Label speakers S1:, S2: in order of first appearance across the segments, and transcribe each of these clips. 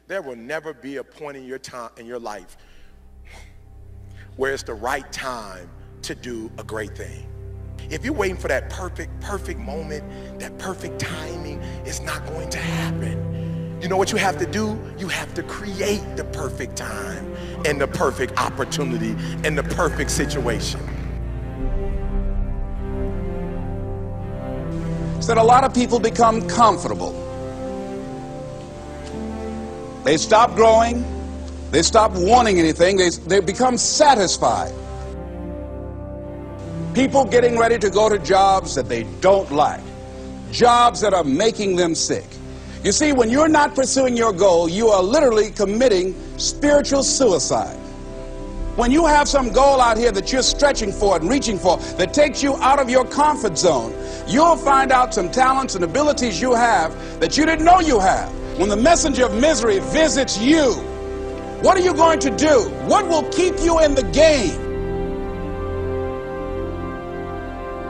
S1: There will never be a point in your life where it's the right time to do a great thing. If you're waiting for that perfect moment, that perfect timing, it's not going to happen. You know what you have to do? You have to create the perfect time and the perfect opportunity and the perfect situation.
S2: So that a lot of people become comfortable. They stop growing. They stop wanting anything. They become satisfied. People getting ready to go to jobs that they don't like, jobs that are making them sick. You see, when you're not pursuing your goal, you are literally committing spiritual suicide. When you have some goal out here that you're stretching for and reaching for that takes you out of your comfort zone, you'll find out some talents and abilities you have that you didn't know you have. When the messenger of misery visits you, what are you going to do? What will keep you in the game?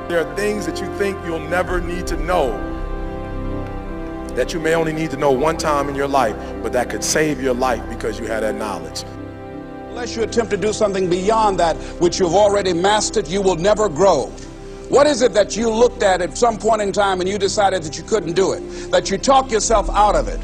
S1: There are things that you think you'll never need to know, that you may only need to know one time in your life, but that could save your life because you had that knowledge.
S2: Unless you attempt to do something beyond that which you've already mastered, you will never grow. What is it that you looked at some point in time and you decided that you couldn't do it, that you talked yourself out of it?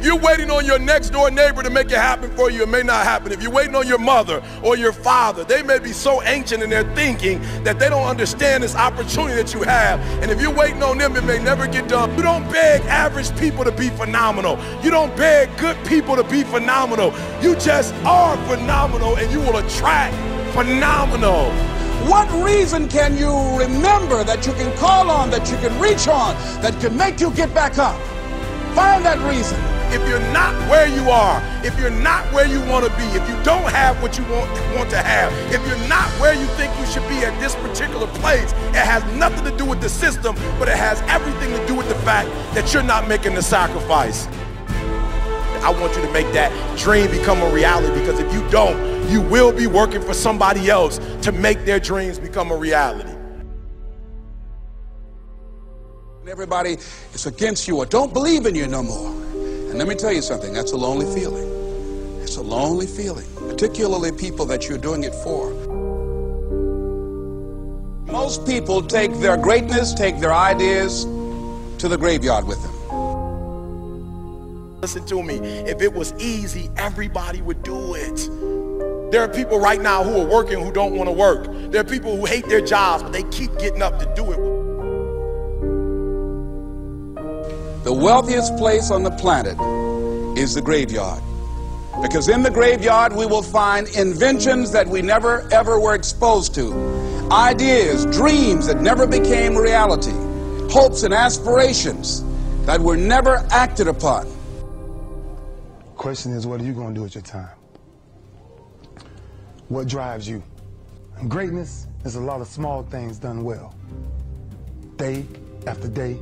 S1: You're waiting on your next door neighbor to make it happen for you, it may not happen. If you're waiting on your mother or your father, they may be so ancient in their thinking that they don't understand this opportunity that you have. And if you're waiting on them, it may never get done. You don't beg average people to be phenomenal. You don't beg good people to be phenomenal. You just are phenomenal and you will attract phenomenal.
S2: What reason can you remember that you can call on, that you can reach on, that can make you get back up? Find that reason.
S1: If you're not where you are, if you're not where you want to be, if you don't have what you want to have, if you're not where you think you should be at this particular place, it has nothing to do with the system, but it has everything to do with the fact that you're not making the sacrifice. I want you to make that dream become a reality, because if you don't, you will be working for somebody else to make their dreams become a reality.
S2: Everybody is against you or don't believe in you no more. And let me tell you something, that's a lonely feeling. It's a lonely feeling, particularly people that you're doing it for. Most people take their greatness, take their ideas to the graveyard with them.
S1: Listen to me, if it was easy, everybody would do it. There are people right now who are working who don't want to work. There are people who hate their jobs, but they keep getting up to do it.
S2: The wealthiest place on the planet is the graveyard. Because in the graveyard we will find inventions that we never ever were exposed to. Ideas, dreams that never became reality. Hopes and aspirations that were never acted upon.
S3: The question is, what are you going to do with your time? What drives you? And greatness is a lot of small things done well. Day after day,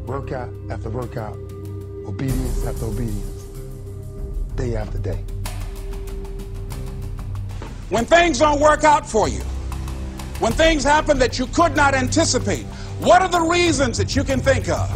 S3: workout after workout, obedience after obedience, day after day.
S2: When things don't work out for you, when things happen that you could not anticipate, what are the reasons that you can think of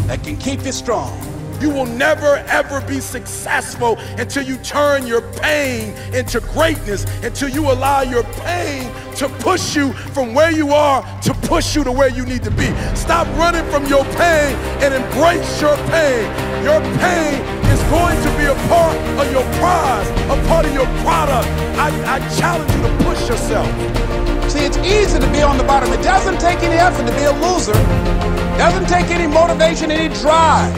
S2: that can keep you strong?
S1: You will never ever be successful until you turn your pain into greatness, until you allow your pain to push you from where you are to push you to where you need to be. Stop running from your pain and embrace your pain. Your pain is going to be a part of your prize, a part of your product. I challenge you to push yourself.
S2: See, it's easy to be on the bottom. It doesn't take any effort to be a loser. It doesn't take any motivation, any drive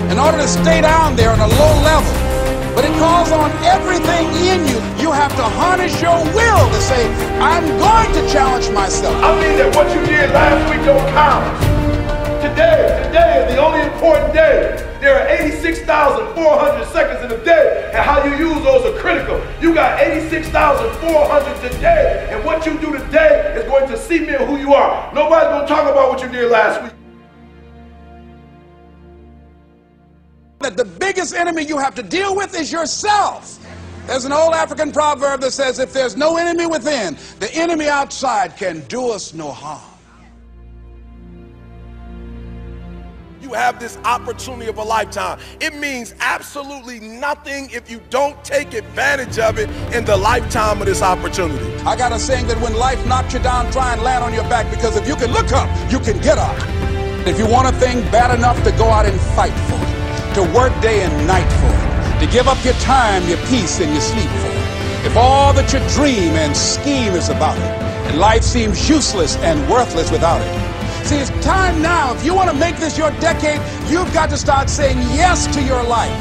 S2: in order to stay down there on a low level. But it calls on everything in you. You have to harness your will to say, I'm going to challenge myself.
S1: I mean that what you did last week don't count. Today is the only important day. There are 86,400 seconds in a day, and how you use those are critical. You got 86,400 today, and what you do today is going to cement who you are. Nobody's going to talk about what you did last week.
S2: That the biggest enemy you have to deal with is yourself. There's an old African proverb that says, if there's no enemy within, the enemy outside can do us no harm.
S1: you have this opportunity of a lifetime. It means absolutely nothing if you don't take advantage of it in the lifetime of this opportunity.
S2: I got a saying that when life knocks you down, try and land on your back, because if you can look up, you can get up. If you want a thing bad enough, to go out and fight for it, to work day and night for it, to give up your time, your peace, and your sleep for it. If all that you dream and scheme is about it, and life seems useless and worthless without it. See, it's time now. If you want to make this your decade, you've got to start saying yes to your life.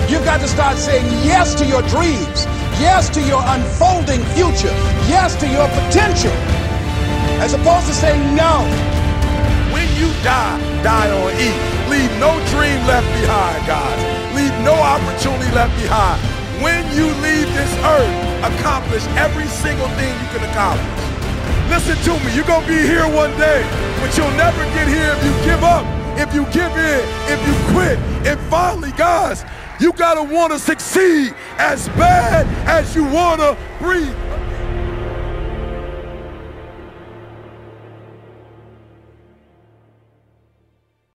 S2: You've got to start saying yes to your dreams, yes to your unfolding future, yes to your potential, as opposed to saying no.
S1: When you die, die on E. Leave no dream left behind, guys. Leave no opportunity left behind. When you leave this earth, accomplish every single thing you can accomplish. Listen to me, you're going to be here one day, but you'll never get here if you give up, if you give in, if you quit. And finally, guys, you got to want to succeed as bad as you want to breathe.